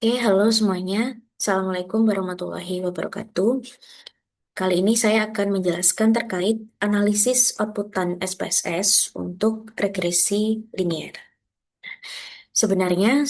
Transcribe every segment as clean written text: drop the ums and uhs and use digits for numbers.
Oke, halo semuanya. Assalamualaikum warahmatullahi wabarakatuh. Kali ini saya akan menjelaskan terkait analisis outputan SPSS untuk regresi linear. Sebenarnya,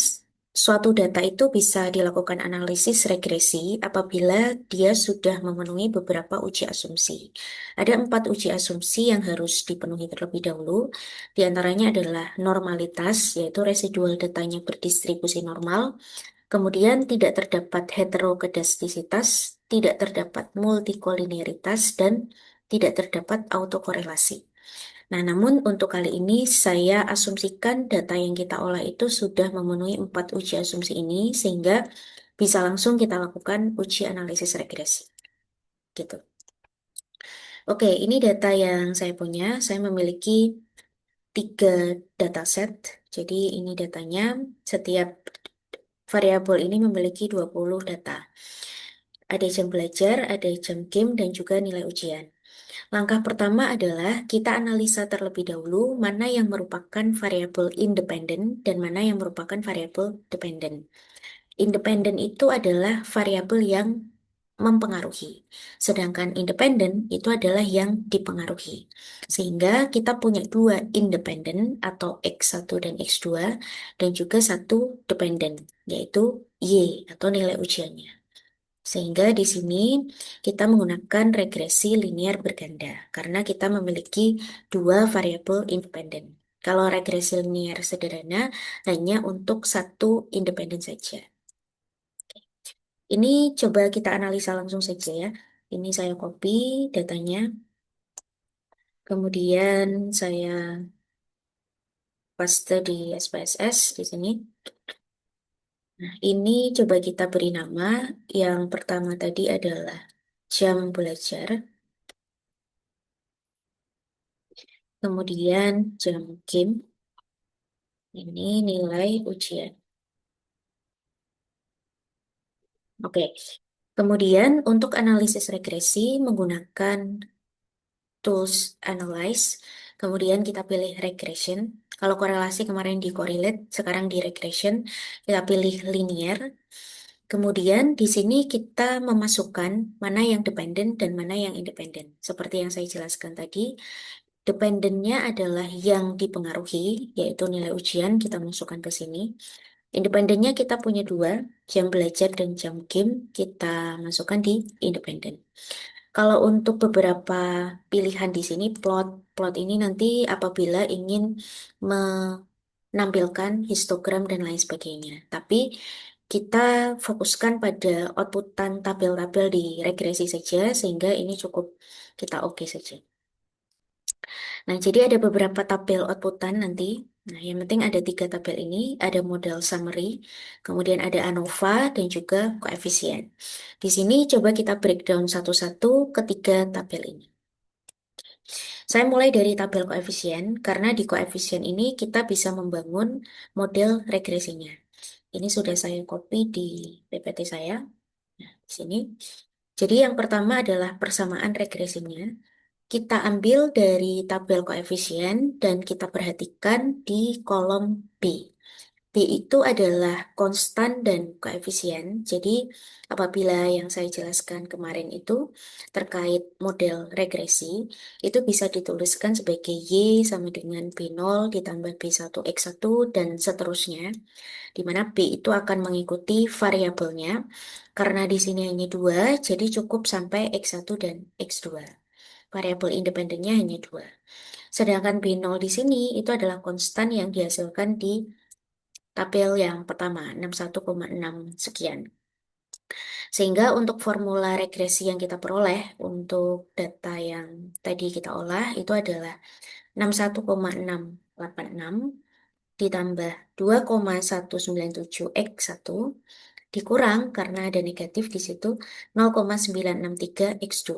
suatu data itu bisa dilakukan analisis regresi apabila dia sudah memenuhi beberapa uji asumsi. Ada 4 uji asumsi yang harus dipenuhi terlebih dahulu. Di antaranya adalah normalitas, yaitu residual datanya berdistribusi normal. Kemudian tidak terdapat heterokedastisitas, tidak terdapat multikolinearitas, dan tidak terdapat autokorelasi. Nah, namun untuk kali ini saya asumsikan data yang kita olah itu sudah memenuhi 4 uji asumsi ini, sehingga bisa langsung kita lakukan uji analisis regresi. Gitu. Oke, ini data yang saya punya. Saya memiliki 3 dataset. Jadi ini datanya, setiap variabel ini memiliki 20 data. Ada jam belajar, ada jam game, dan juga nilai ujian. Langkah pertama adalah kita analisa terlebih dahulu mana yang merupakan variabel independen dan mana yang merupakan variabel dependen. Independen itu adalah variabel yang mempengaruhi, sedangkan independen itu adalah yang dipengaruhi. Sehingga kita punya 2 independen atau X1 dan X2 dan juga satu dependen, yaitu Y atau nilai ujiannya. Sehingga di sini kita menggunakan regresi linear berganda karena kita memiliki 2 variabel independen. Kalau regresi linear sederhana hanya untuk satu independen saja. Ini coba kita analisa langsung saja ya. Ini saya copy datanya, kemudian saya paste di SPSS di sini. Nah, ini coba kita beri nama. Yang pertama tadi adalah jam belajar, kemudian jam game. Ini nilai ujian. Oke. Kemudian untuk analisis regresi menggunakan tools analyze. Kemudian kita pilih regression. Kalau korelasi kemarin di correlate, sekarang di regression. Kita pilih linear. Kemudian di sini kita memasukkan mana yang dependen dan mana yang independen. Seperti yang saya jelaskan tadi, dependennya adalah yang dipengaruhi, yaitu nilai ujian kita masukkan ke sini. Independennya kita punya 2, jam belajar dan jam game kita masukkan di independen. Kalau untuk beberapa pilihan di sini, plot ini nanti apabila ingin menampilkan histogram dan lain sebagainya. Tapi kita fokuskan pada outputan tabel-tabel di regresi saja, sehingga ini cukup kita oke saja. Nah, jadi ada beberapa tabel outputan nanti. Nah, yang penting ada 3 tabel ini, ada model summary, kemudian ada ANOVA, dan juga koefisien. Di sini coba kita breakdown satu-satu ketiga tabel ini. Saya mulai dari tabel koefisien, karena di koefisien ini kita bisa membangun model regresinya. Ini sudah saya copy di PPT saya. Nah, di sini. Jadi yang pertama adalah persamaan regresinya. Kita ambil dari tabel koefisien dan kita perhatikan di kolom B. B itu adalah konstan dan koefisien. Jadi apabila yang saya jelaskan kemarin itu terkait model regresi, itu bisa dituliskan sebagai Y sama dengan B0 ditambah B1 X1 dan seterusnya, di mana B itu akan mengikuti variabelnya. Karena di sini hanya 2, jadi cukup sampai X1 dan X2. Variabel independennya hanya 2. Sedangkan B0 di sini itu adalah konstan yang dihasilkan di tabel yang pertama, 61,6 sekian. Sehingga untuk formula regresi yang kita peroleh untuk data yang tadi kita olah itu adalah 61,686 ditambah 2,197 X1 dikurang karena ada negatif di situ 0,963 X2.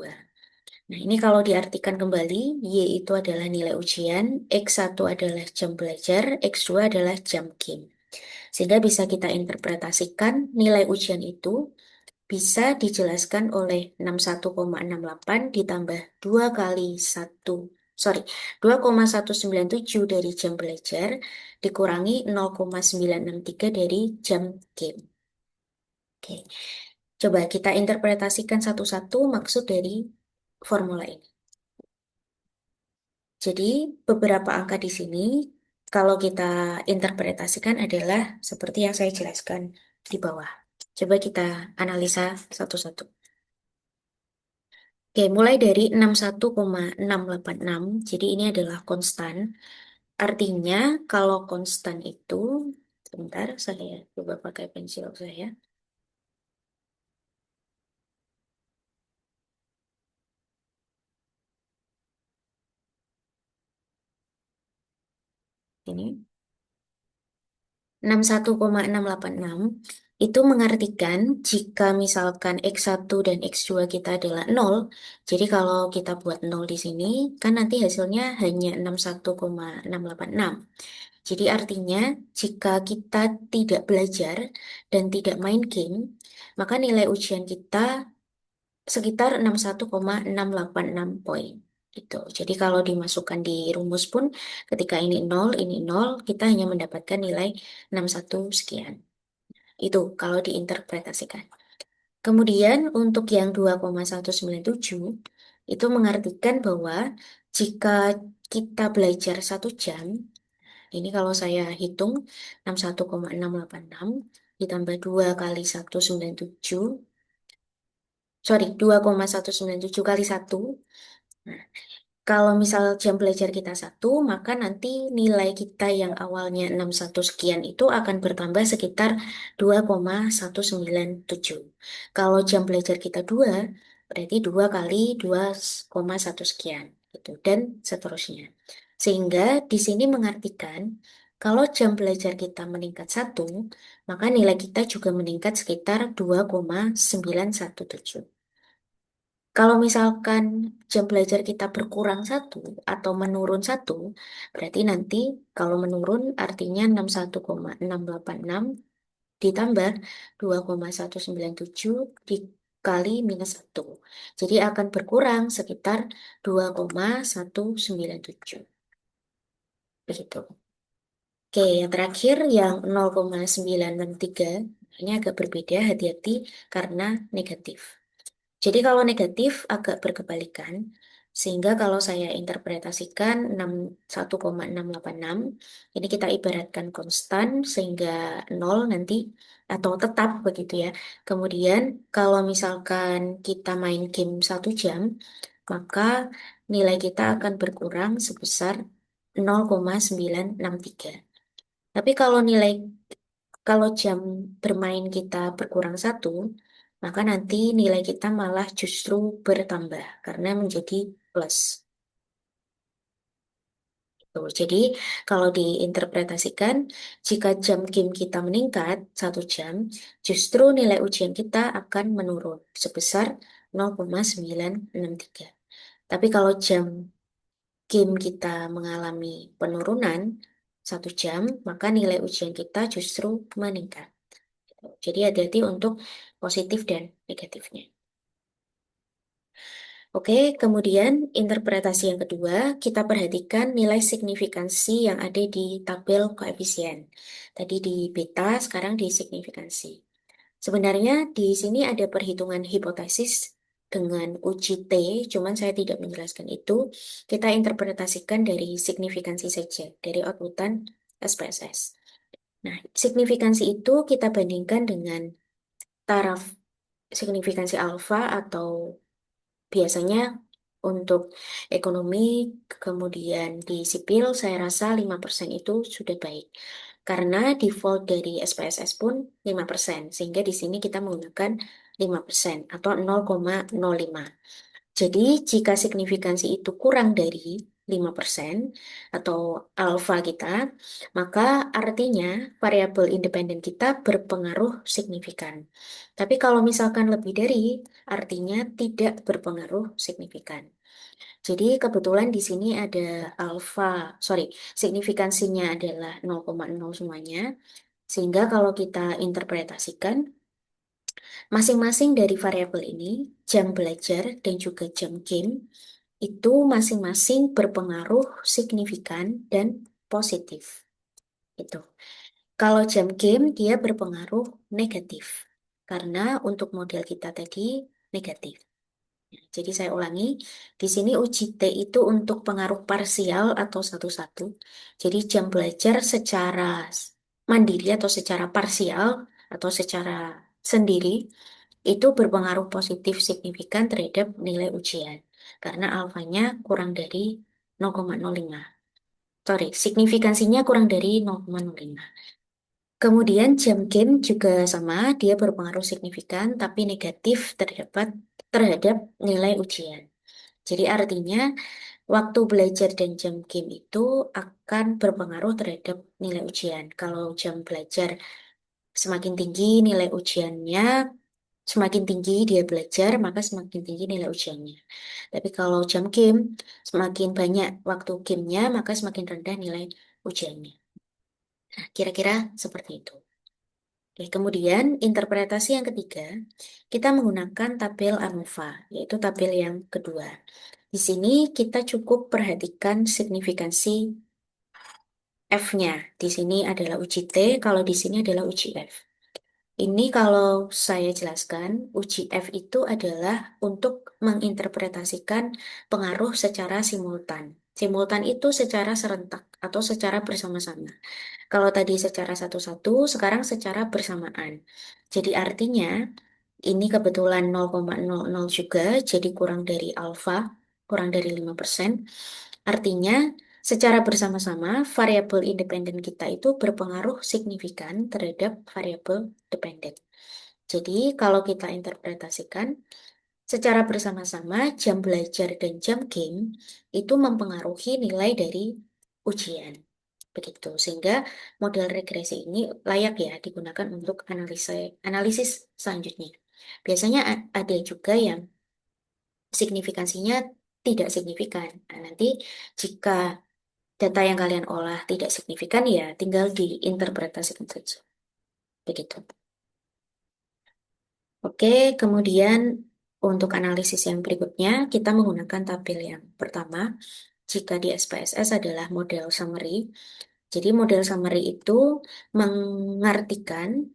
Nah, ini kalau diartikan kembali, Y itu adalah nilai ujian, X1 adalah jam belajar, X2 adalah jam game. Sehingga bisa kita interpretasikan nilai ujian itu bisa dijelaskan oleh 61,68 ditambah 2 kali 1, sorry, 2,197 dari jam belajar dikurangi 0,963 dari jam game. Oke, coba kita interpretasikan satu-satu maksud dari formula ini. Jadi, beberapa angka di sini, kalau kita interpretasikan adalah seperti yang saya jelaskan di bawah. Coba kita analisa satu-satu. Oke, mulai dari 61,686. Jadi ini adalah konstan. Artinya kalau konstan itu, sebentar saya coba pakai pensil saya. Ini 61,686 itu mengartikan jika misalkan X1 dan X2 kita adalah nol. Jadi kalau kita buat nol di sini, kan nanti hasilnya hanya 61,686. Jadi artinya jika kita tidak belajar dan tidak main game, maka nilai ujian kita sekitar 61,686 poin. Gitu. Jadi kalau dimasukkan di rumus pun ketika ini 0, kita hanya mendapatkan nilai 61 sekian. Itu kalau diinterpretasikan. Kemudian untuk yang 2,197 itu mengartikan bahwa jika kita belajar 1 jam, ini kalau saya hitung 61,686 ditambah 2 kali 197, sorry 2,197 kali 1. Nah, kalau misal jam belajar kita 1, maka nanti nilai kita yang awalnya 61 sekian itu akan bertambah sekitar 2,197. Kalau jam belajar kita 2, berarti 2 kali 2,1 sekian. Gitu, dan seterusnya. Sehingga di sini mengartikan kalau jam belajar kita meningkat 1, maka nilai kita juga meningkat sekitar 2,917. Kalau misalkan jam belajar kita berkurang 1 atau menurun 1, berarti nanti kalau menurun artinya 61,686 ditambah 2,197 dikali minus 1. Jadi akan berkurang sekitar 2,197. Begitu. Oke, yang terakhir yang 0,963 ini agak berbeda, hati-hati karena negatif. Jadi kalau negatif agak berkebalikan, sehingga kalau saya interpretasikan 61,686, ini kita ibaratkan konstan sehingga nol nanti atau tetap begitu ya. Kemudian kalau misalkan kita main game 1 jam, maka nilai kita akan berkurang sebesar 0,963. Tapi kalau jam bermain kita berkurang 1, maka nanti nilai kita malah justru bertambah karena menjadi plus. Tuh, jadi kalau diinterpretasikan, jika jam game kita meningkat 1 jam, justru nilai ujian kita akan menurun sebesar 0,963. Tapi kalau jam game kita mengalami penurunan 1 jam, maka nilai ujian kita justru meningkat. Jadi hati-hati untuk positif dan negatifnya. Oke, kemudian interpretasi yang kedua, kita perhatikan nilai signifikansi yang ada di tabel koefisien. Tadi di beta, sekarang di signifikansi. Sebenarnya di sini ada perhitungan hipotesis dengan uji T, cuman saya tidak menjelaskan itu. Kita interpretasikan dari signifikansi saja, dari outputan SPSS. Nah, signifikansi itu kita bandingkan dengan taraf signifikansi alfa atau biasanya untuk ekonomi, kemudian di sipil, saya rasa 5% itu sudah baik. Karena default dari SPSS pun 5%, sehingga di sini kita menggunakan 5% atau 0,05. Jadi, jika signifikansi itu kurang dari 5% atau alfa kita, maka artinya variabel independen kita berpengaruh signifikan. Tapi kalau misalkan lebih dari, artinya tidak berpengaruh signifikan. Jadi kebetulan di sini ada alfa, sorry, signifikansinya adalah 0,0 semuanya. Sehingga kalau kita interpretasikan, masing-masing dari variabel ini, jam belajar dan juga jam game, itu masing-masing berpengaruh signifikan dan positif. Itu. Kalau jam game dia berpengaruh negatif. karena untuk model kita tadi negatif. Jadi saya ulangi, di sini uji T itu untuk pengaruh parsial atau satu-satu. Jadi jam belajar secara mandiri atau secara parsial atau secara sendiri itu berpengaruh positif signifikan terhadap nilai ujian. Karena alfanya kurang dari 0,05. Sorry, signifikansinya kurang dari 0,05. Kemudian jam game juga sama, dia berpengaruh signifikan tapi negatif terhadap nilai ujian. Jadi artinya waktu belajar dan jam game itu akan berpengaruh terhadap nilai ujian. Kalau jam belajar semakin tinggi nilai ujiannya, semakin tinggi dia belajar, maka semakin tinggi nilai ujiannya. Tapi kalau jam game, semakin banyak waktu gamenya, maka semakin rendah nilai ujiannya. Nah, kira-kira seperti itu. Oke, kemudian interpretasi yang ketiga, kita menggunakan tabel ANOVA, yaitu tabel yang kedua. Di sini kita cukup perhatikan signifikansi F-nya. Di sini adalah uji T, kalau di sini adalah uji F. Ini kalau saya jelaskan, uji F itu adalah untuk menginterpretasikan pengaruh secara simultan. Simultan itu secara serentak atau secara bersama-sama. Kalau tadi secara satu-satu, sekarang secara bersamaan. Jadi artinya ini kebetulan 0,00 juga, jadi kurang dari alfa, kurang dari 5%. Artinya secara bersama-sama variabel independen kita itu berpengaruh signifikan terhadap variabel dependen. Jadi kalau kita interpretasikan secara bersama-sama jam belajar dan jam game itu mempengaruhi nilai dari ujian. Begitu. Sehingga model regresi ini layak ya digunakan untuk analisis selanjutnya. Biasanya ada juga yang signifikansinya tidak signifikan. Nah, nanti jika data yang kalian olah tidak signifikan ya tinggal diinterpretasikan saja. Begitu. Oke, kemudian untuk analisis yang berikutnya kita menggunakan tabel yang pertama. Jika di SPSS adalah model summary. Jadi model summary itu mengartikan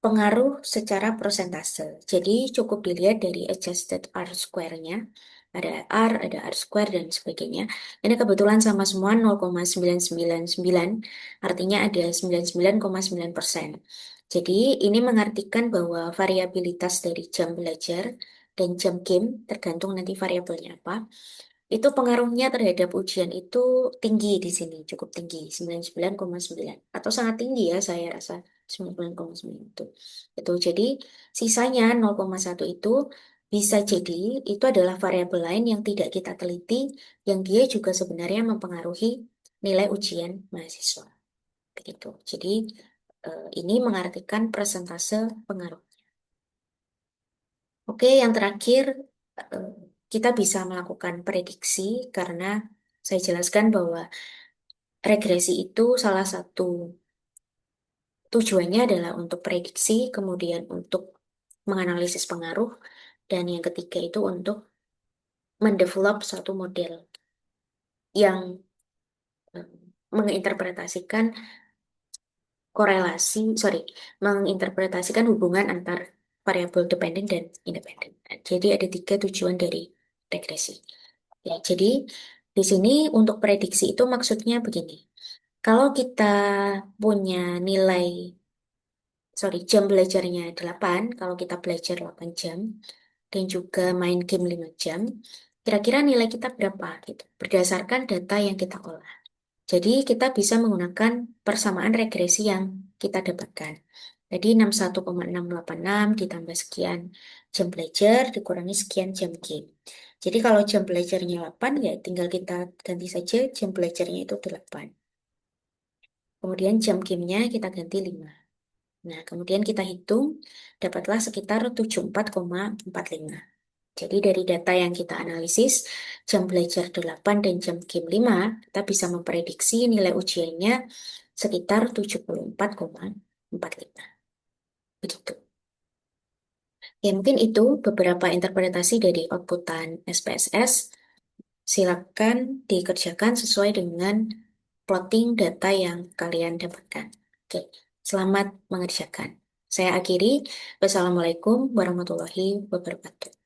pengaruh secara persentase. Jadi cukup dilihat dari adjusted R-square-nya. Ada R, ada R-square, dan sebagainya. Ini kebetulan sama semua 0,999, artinya ada 99,9%. Jadi ini mengartikan bahwa variabilitas dari jam belajar dan jam game, tergantung nanti variabelnya apa, itu pengaruhnya terhadap ujian itu tinggi di sini, cukup tinggi, 99,9. Atau sangat tinggi ya, saya rasa 99,9 itu. Itu jadi sisanya 0,1 itu bisa jadi itu adalah variabel lain yang tidak kita teliti, yang dia juga sebenarnya mempengaruhi nilai ujian mahasiswa. Begitu. Jadi ini mengartikan persentase pengaruh. Oke, yang terakhir, eh, kita bisa melakukan prediksi karena saya jelaskan bahwa regresi itu salah satu tujuannya adalah untuk prediksi, kemudian untuk menganalisis pengaruh, dan yang ketiga itu untuk mendevelop suatu model yang eh, menginterpretasikan menginterpretasikan hubungan antar variabel dependen dan independen. Jadi ada tiga tujuan dari regresi. Ya, jadi di sini untuk prediksi itu maksudnya begini. Kalau kita punya nilai, jam belajarnya 8, kalau kita belajar 8 jam, dan juga main game 5 jam, kira-kira nilai kita berapa gitu, berdasarkan data yang kita olah. Jadi kita bisa menggunakan persamaan regresi yang kita dapatkan. Jadi 61,686 ditambah sekian jam belajar dikurangi sekian jam game. Jadi kalau jam belajarnya 8 ya tinggal kita ganti saja jam belajarnya itu 8. Kemudian jam gamenya kita ganti 5. Nah, kemudian kita hitung dapatlah sekitar 74,45. Jadi dari data yang kita analisis, jam belajar 8 dan jam game 5, kita bisa memprediksi nilai ujiannya sekitar 74,45. Begitu. Ya, mungkin itu beberapa interpretasi dari outputan SPSS. Silakan dikerjakan sesuai dengan plotting data yang kalian dapatkan. Oke, selamat mengerjakan. Saya akhiri. Wassalamualaikum warahmatullahi wabarakatuh.